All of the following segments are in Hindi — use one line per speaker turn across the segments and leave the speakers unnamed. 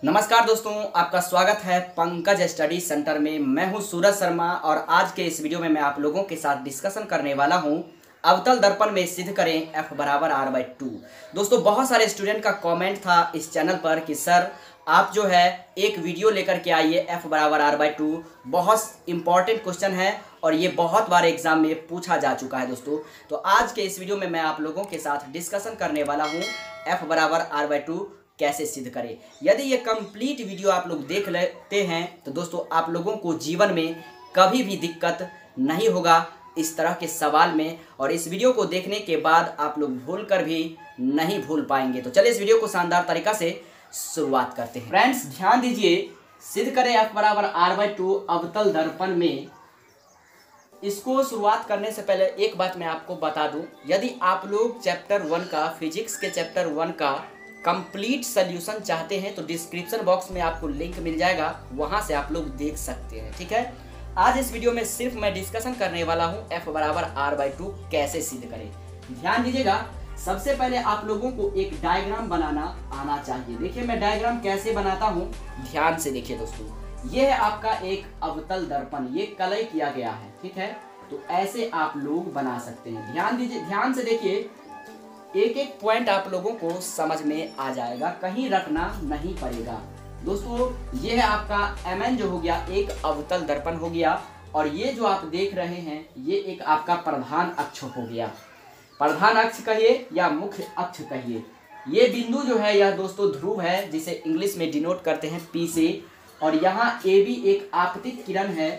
नमस्कार दोस्तों, आपका स्वागत है पंकज स्टडी सेंटर में। मैं हूं सूरज शर्मा और आज के इस वीडियो में मैं आप लोगों के साथ डिस्कशन करने वाला हूं अवतल दर्पण में सिद्ध करें F बराबर R/2। दोस्तों, बहुत सारे स्टूडेंट का कमेंट था इस चैनल पर कि सर आप जो है एक वीडियो लेकर के आइए F बराबर R/2। बहुत इंपॉर्टेंट क्वेश्चन है और ये बहुत बार एग्जाम में पूछा जा चुका है दोस्तों। तो आज के इस वीडियो में मैं आप लोगों के साथ डिस्कशन करने वाला हूँ F बराबर R/2 कैसे सिद्ध करें। यदि ये कंप्लीट वीडियो आप लोग देख लेते हैं तो दोस्तों आप लोगों को जीवन में कभी भी दिक्कत नहीं होगा इस तरह के सवाल में, और इस वीडियो को देखने के बाद आप लोग भूल कर भी नहीं भूल पाएंगे। तो चलिए इस वीडियो को शानदार तरीका से शुरुआत करते हैं। फ्रेंड्स ध्यान दीजिए, सिद्ध करें F बराबर R/2 अवतल दर्पण में। इसको शुरुआत करने से पहले एक बात मैं आपको बता दूं, यदि आप लोग चैप्टर 1 का फिजिक्स के चैप्टर 1 का कंप्लीट सोल्यूशन चाहते हैं तो डिस्क्रिप्शन बॉक्स में आपको लिंक मिल जाएगा, वहां से आप लोग देख सकते हैं। ठीक है, आज इस वीडियो में सिर्फ मैं डिस्कशन करने वाला हूं F बराबर R/2 कैसे सिद्ध करें। ध्यान दीजिएगा, सबसे पहले आप लोगों को एक डायग्राम बनाना आना चाहिए। देखिए मैं डायग्राम कैसे बनाता हूं, ध्यान से देखिए दोस्तों। यह है आपका एक अवतल दर्पण, ये कलई किया गया है। ठीक है, तो ऐसे आप लोग बना सकते हैं। ध्यान दीजिए, ध्यान से देखिए, एक एक पॉइंट आप लोगों को समझ में आ जाएगा, कहीं रखना नहीं पड़ेगा दोस्तों। ये है आपका Mn जो हो गया, एक अवतल दर्पण हो गया, और ये जो आप देख रहे हैं ये एक आपका प्रधान अक्ष हो गया। प्रधान अक्ष कहिए या मुख्य अक्ष कहिए। ये बिंदु जो है यह दोस्तों ध्रुव है, जिसे इंग्लिश में डिनोट करते हैं P से, और यहाँ AB एक आपतित किरण है।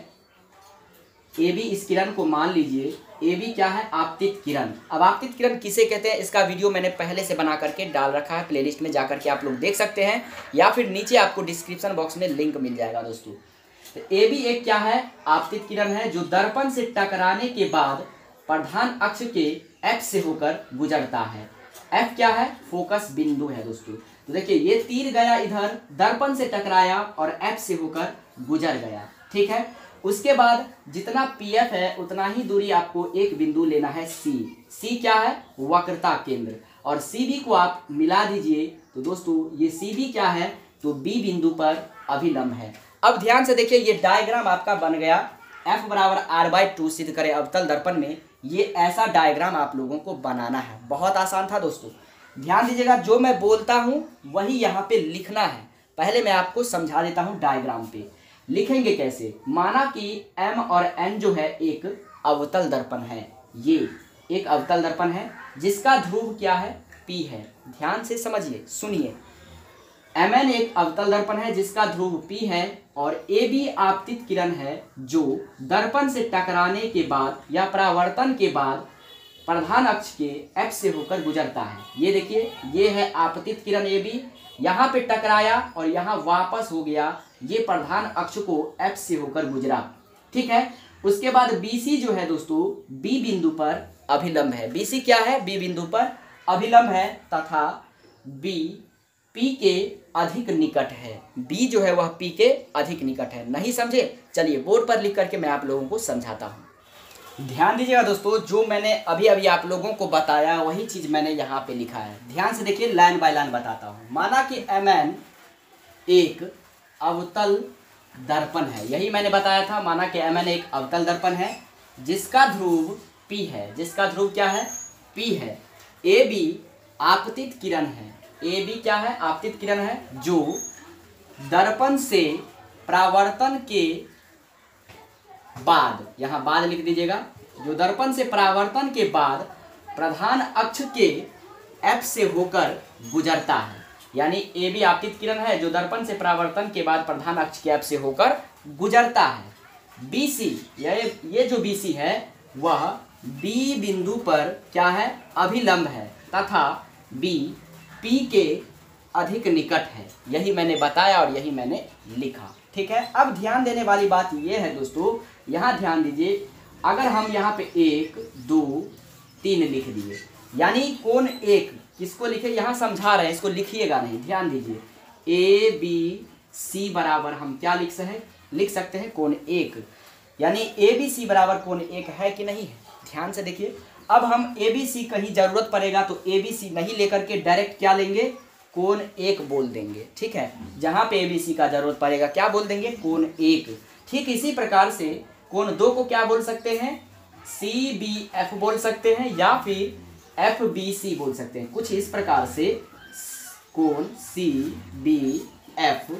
AB इस किरण को मान लीजिए, AB क्या है, आपतित किरण। अब आपतित किरण किसे कहते हैं इसका वीडियो मैंने पहले से बना करके डाल रखा है, प्लेलिस्ट में जाकर के आप लोग देख सकते हैं, या फिर नीचे आपको डिस्क्रिप्शन बॉक्स में लिंक मिल जाएगा दोस्तों। तो AB एक क्या है, आपतित किरण है जो दर्पण से टकराने के बाद प्रधान अक्ष के F से होकर गुजरता है। F क्या है, फोकस बिंदु है दोस्तों। तो देखिए ये तीर गया इधर, दर्पण से टकराया और F से होकर गुजर गया। ठीक है, उसके बाद जितना PF है उतना ही दूरी आपको एक बिंदु लेना है C क्या है, वक्रता केंद्र, और CB को आप मिला दीजिए तो दोस्तों ये CB क्या है, तो B बिंदु पर अभिलंब है। अब ध्यान से देखिए, ये डायग्राम आपका बन गया F बराबर R/2 सिद्ध करें अवतल दर्पण में। ये ऐसा डायग्राम आप लोगों को बनाना है, बहुत आसान था दोस्तों। ध्यान दीजिएगा, जो मैं बोलता हूँ वही यहाँ पे लिखना है। पहले मैं आपको समझा देता हूँ डायग्राम पे लिखेंगे कैसे। माना कि M और N जो है एक अवतल दर्पण है, ये एक अवतल दर्पण है जिसका ध्रुव क्या है, P है। ध्यान से समझिए, सुनिए, Mn एक अवतल दर्पण है जिसका ध्रुव P है, और AB आपतित किरण है जो दर्पण से टकराने के बाद या परावर्तन के बाद प्रधान अक्ष के F से होकर गुजरता है। ये देखिए, ये है आपतित किरण AB, यहाँ पे टकराया और यहाँ वापस हो गया, ये प्रधान अक्ष को F से होकर गुजरा। ठीक है, उसके बाद BC जो है दोस्तों B बिंदु पर अभिलंब है। BC क्या है, B बिंदु पर अभिलंब है, तथा B P के अधिक निकट है। B जो है वह P के अधिक निकट है। नहीं समझे, चलिए बोर्ड पर लिख करके मैं आप लोगों को समझाता हूँ। ध्यान दीजिएगा दोस्तों, जो मैंने अभी अभी आप लोगों को बताया वही चीज़ मैंने यहाँ पे लिखा है। ध्यान से देखिए, लाइन बाय लाइन बताता हूँ। माना कि Mn एक अवतल दर्पण है, यही मैंने बताया था। माना कि Mn एक अवतल दर्पण है जिसका ध्रुव P है, जिसका ध्रुव क्या है, P है। AB आपतित किरण है, AB क्या है, आपतित किरण है जो दर्पण से परावर्तन के बाद, यहाँ बाद लिख दीजिएगा, जो दर्पण से परावर्तन के बाद प्रधान अक्ष के F से होकर गुजरता है। यानी AB आपतित किरण है जो दर्पण से परावर्तन के बाद प्रधान अक्ष के F से होकर गुजरता है। BC, ये जो BC है वह B बिंदु पर क्या है, अभिलंब है, तथा B P के अधिक निकट है। यही मैंने बताया और यही मैंने लिखा। ठीक है, अब ध्यान देने वाली बात यह है दोस्तों, यहाँ ध्यान दीजिए, अगर हम यहाँ पे 1 2 3 लिख दिए, यानी कोण 1 किसको लिखे, यहाँ समझा रहे हैं, इसको लिखिएगा नहीं। ध्यान दीजिए, ABC बराबर हम क्या लिख सकते हैं, कोण 1, यानी ABC बराबर कोण 1 है कि नहीं है। ध्यान से देखिए, अब हम ABC कहीं जरूरत पड़ेगा तो ABC नहीं लेकर के डायरेक्ट क्या लेंगे, कोण एक बोल देंगे। ठीक है, जहाँ पे ABC का जरूरत पड़ेगा क्या बोल देंगे, कोण एक। ठीक इसी प्रकार से कोण दो को क्या बोल सकते हैं, CBF बोल सकते हैं या फिर FBC बोल सकते हैं। कुछ इस प्रकार से कोण CBF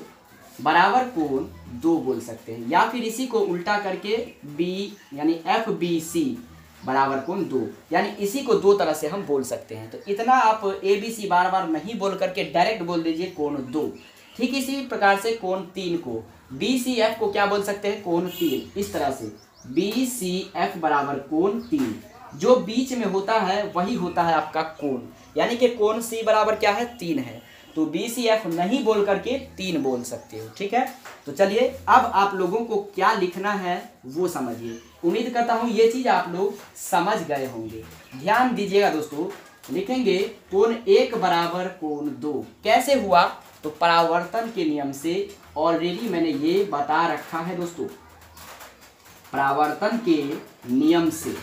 बराबर कोण दो बोल सकते हैं, या फिर इसी को उल्टा करके B यानी FBC बराबर कोण दो, यानी इसी को दो तरह से हम बोल सकते हैं। तो इतना आप ABC बार बार नहीं बोल करके डायरेक्ट बोल दीजिए कोण दो। ठीक इसी प्रकार से कोण तीन को BCF को क्या बोल सकते हैं, कोण तीन। इस तरह से BCF बराबर कोण तीन, जो बीच में होता है वही होता है आपका कोण, यानी कि कोण C बराबर क्या है, तीन है। तो BCF नहीं बोल करके तीन बोल सकते हो। ठीक है, तो चलिए अब आप लोगों को क्या लिखना है वो समझिए। उम्मीद करता हूँ ये चीज़ आप लोग समझ गए होंगे। ध्यान दीजिएगा दोस्तों, लिखेंगे कोण एक बराबर कोण दो। कैसे हुआ, तो परावर्तन के नियम से। ऑलरेडी मैंने ये बता रखा है दोस्तों, परावर्तन के नियम से,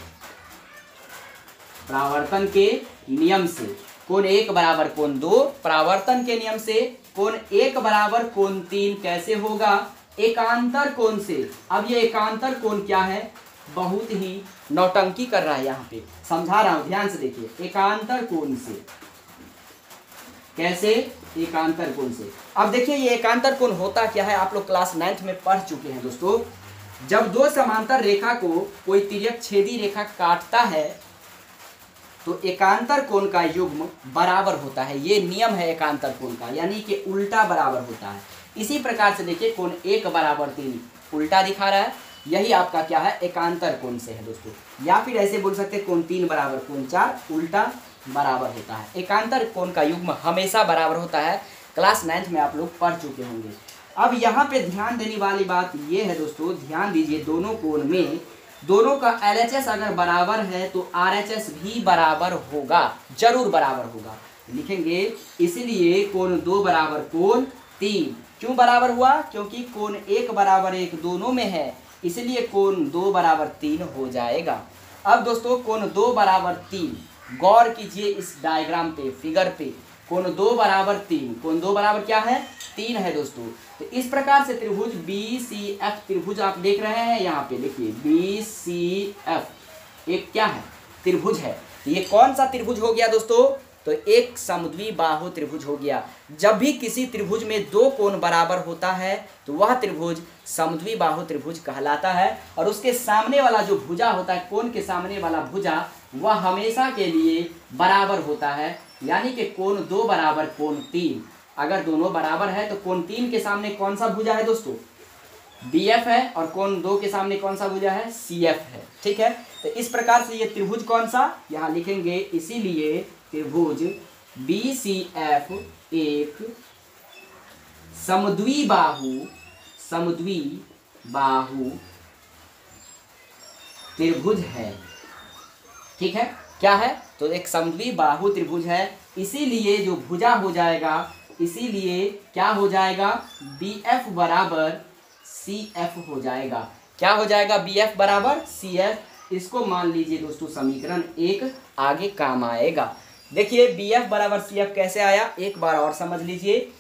परावर्तन के नियम से कोण एक बराबर कोण दो, परावर्तन के नियम से कोण एक बराबर कोण तीन कैसे होगा, एकांतर कोण से। अब ये एकांतर कोण क्या है, बहुत ही नौटंकी कर रहा है, यहाँ पे समझा रहा हूं, ध्यान से देखिए। एकांतर कोण से कैसे, एकांतर कोण से। अब देखिए ये एकांतर कोण होता क्या है, आप लोग क्लास 9th में पढ़ चुके हैं दोस्तों। जब दो समांतर रेखा को कोई तिर्यक छेदी रेखा काटता है तो एकांतर कोण का युग्म बराबर होता है। ये नियम है एकांतर कोण का, यानी कि उल्टा बराबर होता है। इसी प्रकार से देखिए कोण एक बराबर तीन उल्टा दिखा रहा है, यही आपका क्या है, एकांतर कोण से है दोस्तों। या फिर ऐसे बोल सकते हैं कोण तीन बराबर कोण चार उल्टा बराबर होता है। एकांतर कोण का युग्म हमेशा बराबर होता है, क्लास 9th में आप लोग पढ़ चुके होंगे। अब यहाँ पे ध्यान देने वाली बात ये है दोस्तों, ध्यान दीजिए, दोनों कोण में दोनों का LHS अगर बराबर है तो RHS भी बराबर होगा, जरूर बराबर होगा। लिखेंगे इसलिए कोण दो बराबर कोण तीन। क्यों बराबर हुआ, क्योंकि कोण एक बराबर एक दोनों में है, इसलिए कोण दो बराबर तीन हो जाएगा। अब दोस्तों कोण दो बराबर तीन, गौर कीजिए इस डायग्राम पे, फिगर पे। कोण दो बराबर तीन, कोण दो बराबर क्या है, तीन है दोस्तों। तो इस प्रकार से त्रिभुज BCF त्रिभुज आप देख रहे हैं, यहाँ पे देखिए BCF एक क्या है, त्रिभुज है। तो ये कौन सा त्रिभुज हो गया दोस्तों, तो एक समद्विबाहु त्रिभुज हो गया। जब भी किसी त्रिभुज में दो कोण बराबर होता है तो वह त्रिभुज समद्विबाहु त्रिभुज कहलाता है। और उसके सामने वाला जो भुजा होता है, कोण के सामने वाला भुजा, वह हमेशा के लिए बराबर होता है, यानी कि कोण दो बराबर कोण तीन। अगर दोनों बराबर है तो कोण तीन के सामने कौन सा भुजा है दोस्तों, BF है, और कोण दो के सामने कौन सा भुजा है, CF है। ठीक है, तो इस प्रकार से ये त्रिभुज कौन सा यहाँ लिखेंगे, इसीलिए त्रिभुज BCF एक समद्विबाहु त्रिभुज है। ठीक है, क्या है, तो एक समद्विबाहु त्रिभुज है, इसीलिए जो भुजा हो जाएगा, इसीलिए क्या हो जाएगा, BF बराबर CF हो जाएगा। क्या हो जाएगा, BF बराबर CF। इसको मान लीजिए दोस्तों समीकरण एक, आगे काम आएगा। देखिए BF बराबर CF कैसे आया, एक बार और समझ लीजिए।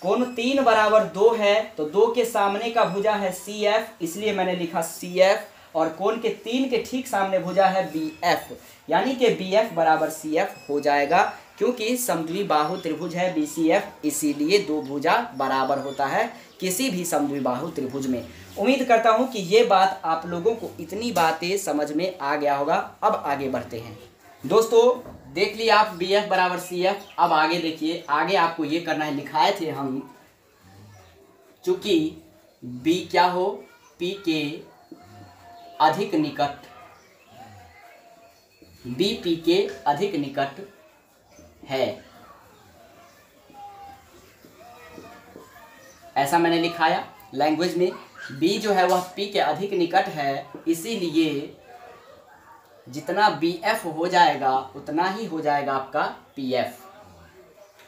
कोण तीन बराबर दो है तो दो के सामने का भुजा है CF, इसलिए मैंने लिखा CF, और कोण के तीन के ठीक सामने भुजा है BF, यानी कि BF बराबर CF हो जाएगा। क्योंकि समद्विबाहु त्रिभुज है BCF, इसीलिए दो भुजा बराबर होता है किसी भी समद्विबाहु त्रिभुज में। उम्मीद करता हूं कि ये बात आप लोगों को, इतनी बातें समझ में आ गया होगा। अब आगे बढ़ते हैं दोस्तों, देख लिया आप BF बराबर CF। अब आगे देखिए, आगे आपको ये करना है, लिखाए थे हम, चूंकि B क्या हो, P के अधिक निकट, B P के अधिक निकट है, ऐसा मैंने लिखाया लैंग्वेज में। B जो है वह P के अधिक निकट है, इसीलिए जितना BF हो जाएगा उतना ही हो जाएगा आपका PF।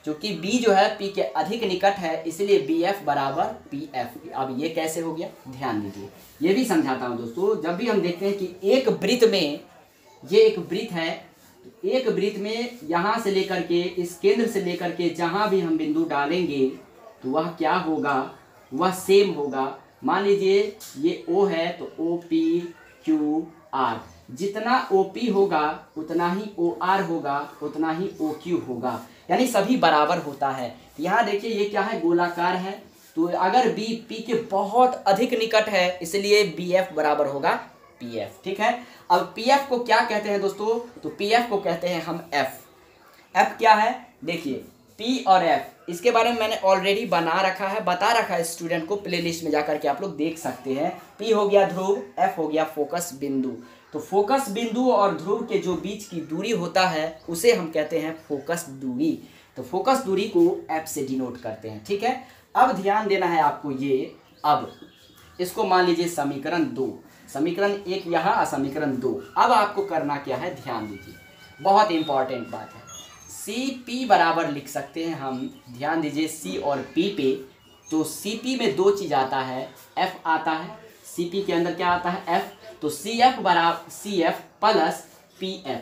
क्योंकि B जो है P के अधिक निकट है, इसलिए BF बराबर PF। अब ये कैसे हो गया, ध्यान दीजिए, ये भी समझाता हूँ दोस्तों। जब भी हम देखते हैं कि एक वृत्त में, ये एक वृत्त है, एक वृत्त में यहाँ से लेकर के इस केंद्र से लेकर के जहाँ भी हम बिंदु डालेंगे तो वह क्या होगा, वह सेम होगा। मान लीजिए ये O है तो OPQR, जितना OP होगा उतना ही OR होगा, उतना ही OQ होगा, यानी सभी बराबर होता है। यहाँ देखिए ये क्या है, गोलाकार है, तो अगर B P के बहुत अधिक निकट है इसलिए BF बराबर होगा PF। ठीक है, अब PF को क्या कहते हैं दोस्तों, तो PF को कहते हैं हम F क्या है, देखिए P और F इसके बारे में मैंने ऑलरेडी बता रखा है स्टूडेंट को, प्लेलिस्ट में जाकर के आप लोग देख सकते हैं। P हो गया ध्रुव, F हो गया फोकस बिंदु। तो फोकस बिंदु और ध्रुव के जो बीच की दूरी होता है उसे हम कहते हैं फोकस दूरी। तो फोकस दूरी को F से डिनोट करते हैं। ठीक है, अब ध्यान देना है आपको ये, अब इसको मान लीजिए समीकरण 2, समीकरण 1 यहाँ और समीकरण 2। अब आपको करना क्या है, ध्यान दीजिए, बहुत इंपॉर्टेंट बात है। CP बराबर लिख सकते हैं हम, ध्यान दीजिए C और P पे। तो CP में दो चीज़ आता है, F आता है, CP के अंदर क्या आता है, F। तो CF बराबर CF plus PF,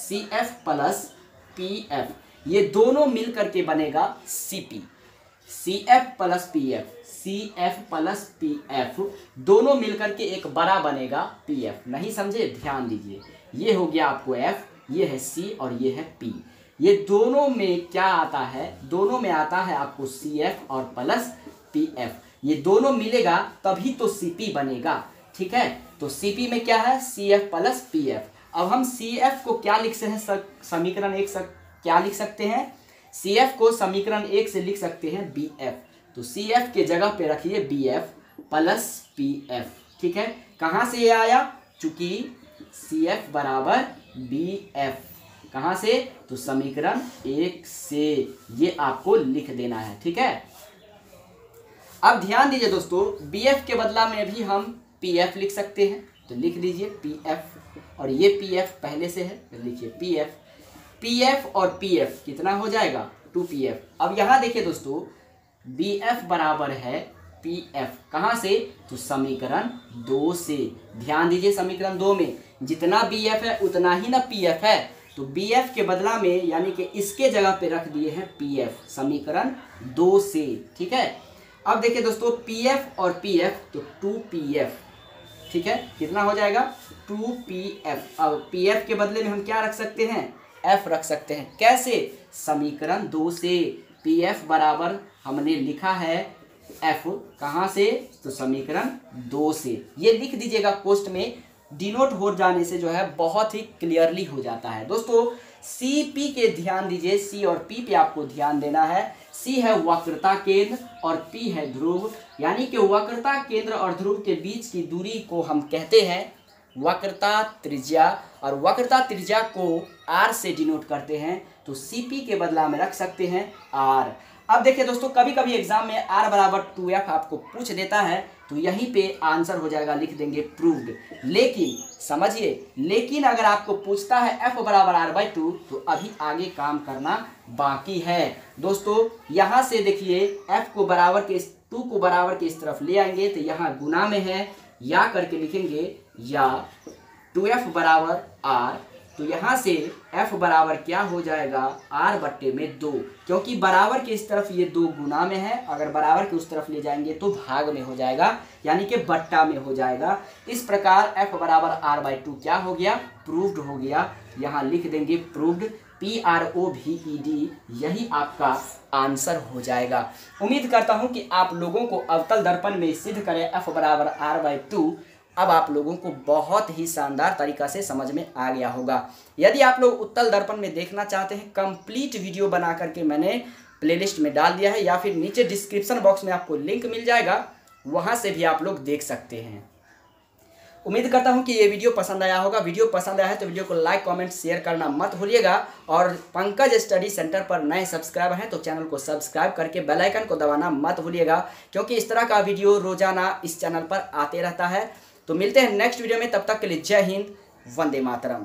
CF plus PF, ये दोनों मिल करके बनेगा CP। CF plus PF, CF plus PF दोनों मिलकर के एक बड़ा बनेगा PF। नहीं समझे, ध्यान दीजिए, ये हो गया आपको F, ये है C और ये है P। ये दोनों में क्या आता है, दोनों में आता है आपको CF और प्लस PF, ये दोनों मिलेगा तभी तो CP बनेगा। ठीक है, तो CP में क्या है, CF प्लस PF। अब हम CF को क्या लिख सकते हैं, समीकरण 1 क्या लिख सकते हैं, CF को समीकरण 1 से लिख सकते हैं BF। तो CF के जगह पे रखिए BF प्लस PF। ठीक है, कहाँ से ये आया, चूंकि CF बराबर BF, कहाँ से, तो समीकरण 1 से, ये आपको लिख देना है। ठीक है, अब ध्यान दीजिए दोस्तों, BF के बदला में भी हम PF लिख सकते हैं, तो लिख दीजिए PF, और ये PF पहले से है तो लिखिए PF और PF कितना हो जाएगा, 2PF। अब यहाँ देखिए दोस्तों, BF बराबर है PF, कहाँ से, तो समीकरण 2 से। ध्यान दीजिए, समीकरण 2 में जितना BF है उतना ही ना PF है, तो BF के बदला में यानी कि इसके जगह पे रख दिए हैं PF, समीकरण 2 से। ठीक है, अब देखिए दोस्तों, PF और PF तो 2PF। ठीक है, कितना हो जाएगा, 2PF। अब PF के बदले में हम क्या रख सकते हैं, F रख सकते हैं। कैसे, समीकरण 2 से। PF बराबर हमने लिखा है F, कहाँ से, तो समीकरण 2 से। ये लिख दीजिएगा, पोस्ट में डिनोट हो जाने से जो है बहुत ही क्लियरली हो जाता है। दोस्तों CP के ध्यान दीजिए, C और P पे आपको ध्यान देना है। C है वक्रता केंद्र और P है ध्रुव, यानी कि वक्रता केंद्र और ध्रुव के बीच की दूरी को हम कहते हैं वक्रता त्रिज्या, और वक्रता त्रिज्या को R से डिनोट करते हैं। तो CP के बदला में रख सकते हैं R। अब देखिए दोस्तों, कभी कभी एग्जाम में R बराबर 2F आपको पूछ देता है, तो यहीं पे आंसर हो जाएगा, लिख देंगे प्रूव्ड। लेकिन समझिए, लेकिन अगर आपको पूछता है F बराबर R/2 तो अभी आगे काम करना बाकी है। दोस्तों यहाँ से देखिए, F को बराबर के 2 को बराबर के इस तरफ ले आएंगे तो यहाँ गुना में है, या करके लिखेंगे, या 2F बराबर R, तो यहाँ से F बराबर क्या हो जाएगा, R/2, क्योंकि बराबर के इस तरफ ये 2 गुना में है, अगर बराबर के उस तरफ ले जाएंगे तो भाग में हो जाएगा, यानी कि बट्टा में हो जाएगा। इस प्रकार F बराबर R/2 क्या हो गया, प्रूव्ड हो गया। यहाँ लिख देंगे प्रूव्ड, PROVED, यही आपका आंसर हो जाएगा। उम्मीद करता हूँ कि आप लोगों को अवतल दर्पण में सिद्ध करें F बराबर R/2 अब आप लोगों को बहुत ही शानदार तरीका से समझ में आ गया होगा। यदि आप लोग उत्तल दर्पण में देखना चाहते हैं, कंप्लीट वीडियो बना करके मैंने प्लेलिस्ट में डाल दिया है, या फिर नीचे डिस्क्रिप्शन बॉक्स में आपको लिंक मिल जाएगा, वहां से भी आप लोग देख सकते हैं। उम्मीद करता हूं कि ये वीडियो पसंद आया होगा। वीडियो पसंद आया है तो वीडियो को लाइक, कमेंट, शेयर करना मत भूलिएगा, और पंकज स्टडी सेंटर पर नए सब्सक्राइबर हैं तो चैनल को सब्सक्राइब करके बेल आइकन को दबाना मत भूलिएगा, क्योंकि इस तरह का वीडियो रोजाना इस चैनल पर आते रहता है। तो मिलते हैं नेक्स्ट वीडियो में, तब तक के लिए जय हिंद, वंदे मातरम।